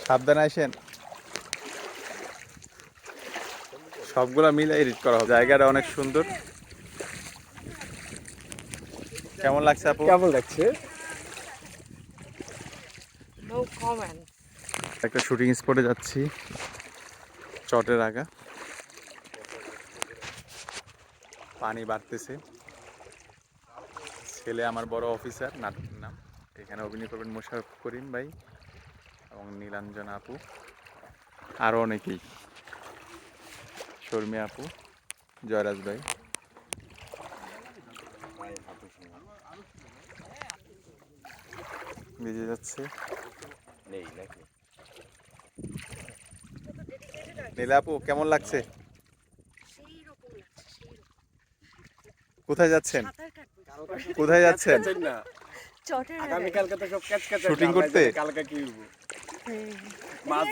সাবধানে আসেন। সবগুলা মিলে এডিট করা হবে। জায়গাটা অনেক সুন্দর। কেমন লাগছে আপু? কেমন লাগছে? No comment. একটা শুটিং স্পটে যাচ্ছি, চটের আগা। পানি বাড়তেছে। ছেলে আমার বড় অফিসার, নাটকের নাম। এখানে অভিনয় করবেন মোশাররফ করিম ভাই এবং নীলাঞ্জনা আপু, আরও অনেকেই, শর্মী আপু, জয়রাজ ভাই। বেজে যাচ্ছে। নীলা আপু কেমন লাগছে? কোথায় যাচ্ছেন? কোথায় যাচ্ছেন? আগামীকালকে তো সব ক্যাচ ক্যাচ শুটিং করতে? কালকে কি হইব? মাছ